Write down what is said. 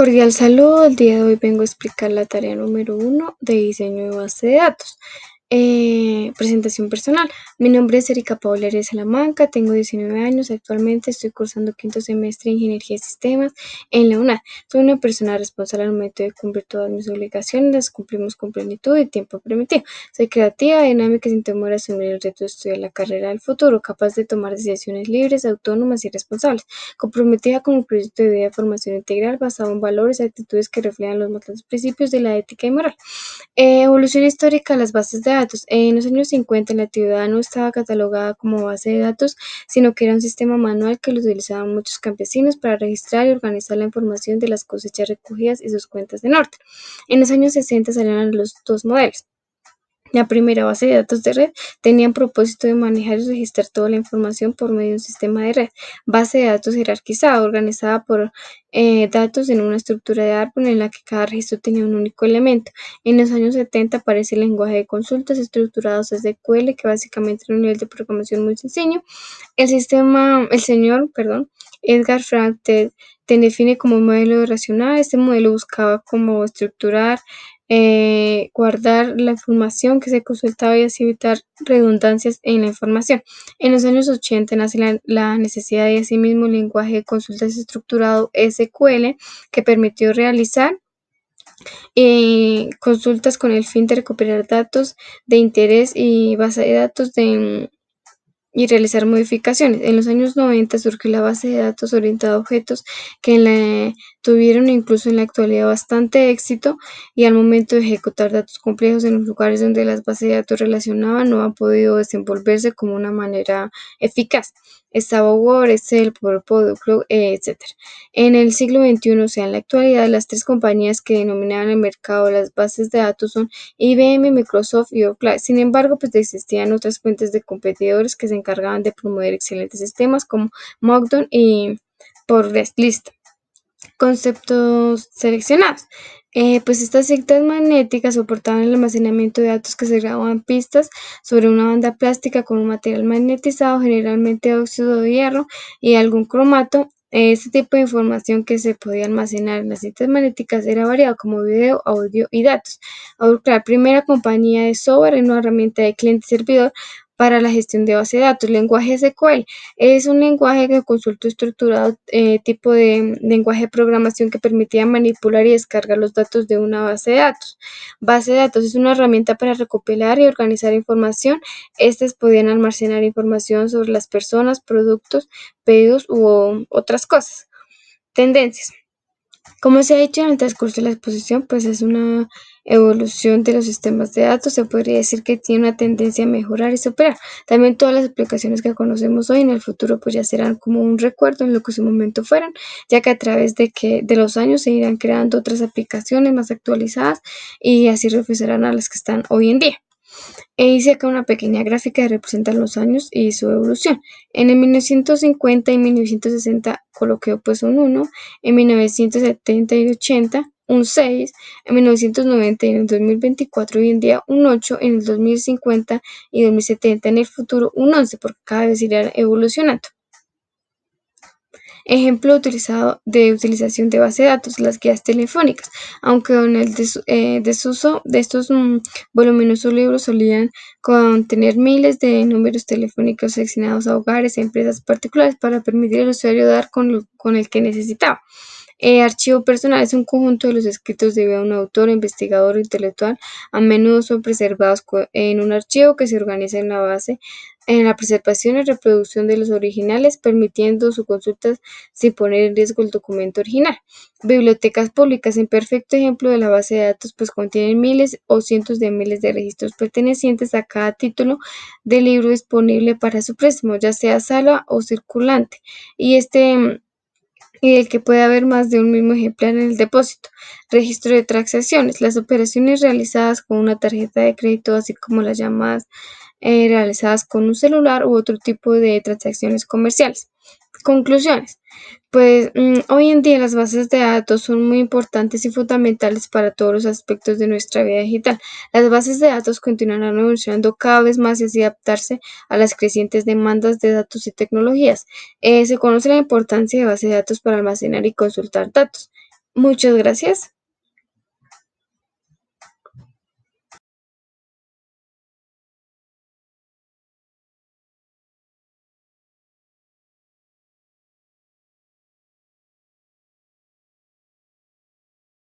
Cordial saludo, el día de hoy vengo a explicar la tarea número 1 de diseño de base de datos. Presentación personal. Mi nombre es Erika Paola Heredia Salamanca, tengo 19 años, actualmente estoy cursando quinto semestre de Ingeniería de Sistemas en la UNAD. Soy una persona responsable al momento de cumplir todas mis obligaciones, las cumplimos con plenitud y tiempo permitido. Soy creativa, dinámica y sin temor a asumir el reto de estudiar la carrera del futuro, capaz de tomar decisiones libres, autónomas y responsables, comprometida con el proyecto de vida de formación integral basado en valores y actitudes que reflejan los más altos principios de la ética y moral. Evolución histórica de las bases de datos. En los años 50 la antigüedad no estaba catalogada como base de datos, sino que era un sistema manual que lo utilizaban muchos campesinos para registrar y organizar la información de las cosechas recogidas y sus cuentas de norte. En los años 60 salieron los dos modelos. La primera base de datos de red tenía el propósito de manejar y registrar toda la información por medio de un sistema de red. Base de datos jerarquizada, organizada por datos en una estructura de árbol en la que cada registro tenía un único elemento. En los años 70 aparece el lenguaje de consultas estructurados SQL, que básicamente era un nivel de programación muy sencillo. El señor Edgar Frank te define como un modelo racional. Este modelo buscaba como estructurar, guardar la información que se consultaba y así evitar redundancias en la información. En los años 80 nace la necesidad de asimismo el lenguaje de consultas estructurado SQL, que permitió realizar consultas con el fin de recuperar datos de interés y base de datos y realizar modificaciones. En los años 90 surgió la base de datos orientada a objetos, que tuvieron incluso en la actualidad bastante éxito, y al momento de ejecutar datos complejos en los lugares donde las bases de datos relacionaban no han podido desenvolverse como una manera eficaz. Estaba Word, Excel, PowerPoint, Outlook, etc. En el siglo XXI, o sea, en la actualidad, las tres compañías que dominaban el mercado de las bases de datos son IBM, Microsoft y Oracle. Sin embargo, pues existían otras fuentes de competidores que se encargaban de promover excelentes sistemas como Mockdown y Postgres. Conceptos seleccionados. Pues estas cintas magnéticas soportaban el almacenamiento de datos que se grababan pistas sobre una banda plástica con un material magnetizado, generalmente óxido de hierro y algún cromato. Este tipo de información que se podía almacenar en las cintas magnéticas era variado como video, audio y datos. Oracle, la primera compañía de software, en una herramienta de cliente-servidor para la gestión de base de datos. Lenguaje SQL es un lenguaje de consulta estructurado, tipo de lenguaje de programación que permitía manipular y descargar los datos de una base de datos. Base de datos es una herramienta para recopilar y organizar información. Estas podían almacenar información sobre las personas, productos, pedidos u otras cosas. Tendencias. Como se ha dicho en el transcurso de la exposición, pues es una evolución de los sistemas de datos. Se podría decir que tiene una tendencia a mejorar y superar. También todas las aplicaciones que conocemos hoy en el futuro pues ya serán como un recuerdo en lo que en su momento fueron, ya que a través de los años se irán creando otras aplicaciones más actualizadas y así reflejarán a las que están hoy en día. Hice acá una pequeña gráfica que representa los años y su evolución. En el 1950 y 1960 coloqué pues un 1, en 1970 y 80 un 6, en 1990 y en el 2024 hoy en día un 8, en el 2050 y 2070 en el futuro un 11, porque cada vez irán evolucionando. Ejemplo de utilización de base de datos, las guías telefónicas. Aunque en el desuso de estos voluminosos libros solían contener miles de números telefónicos seleccionados a hogares y empresas particulares para permitir al usuario dar con el que necesitaba. Archivo personal es un conjunto de los escritos de un autor, investigador o intelectual. A menudo son preservados en un archivo que se organiza en la base, en la preservación y reproducción de los originales, permitiendo su consulta sin poner en riesgo el documento original. Bibliotecas públicas, en perfecto ejemplo de la base de datos, pues contienen miles o cientos de miles de registros pertenecientes a cada título de libro disponible para su préstamo, ya sea sala o circulante, y del que puede haber más de un mismo ejemplar en el depósito. Registro de transacciones. Las operaciones realizadas con una tarjeta de crédito, así como las llamadas realizadas con un celular u otro tipo de transacciones comerciales. Conclusiones. Pues hoy en día las bases de datos son muy importantes y fundamentales para todos los aspectos de nuestra vida digital. Las bases de datos continuarán evolucionando cada vez más y así adaptarse a las crecientes demandas de datos y tecnologías. Se conoce la importancia de bases de datos para almacenar y consultar datos. Muchas gracias.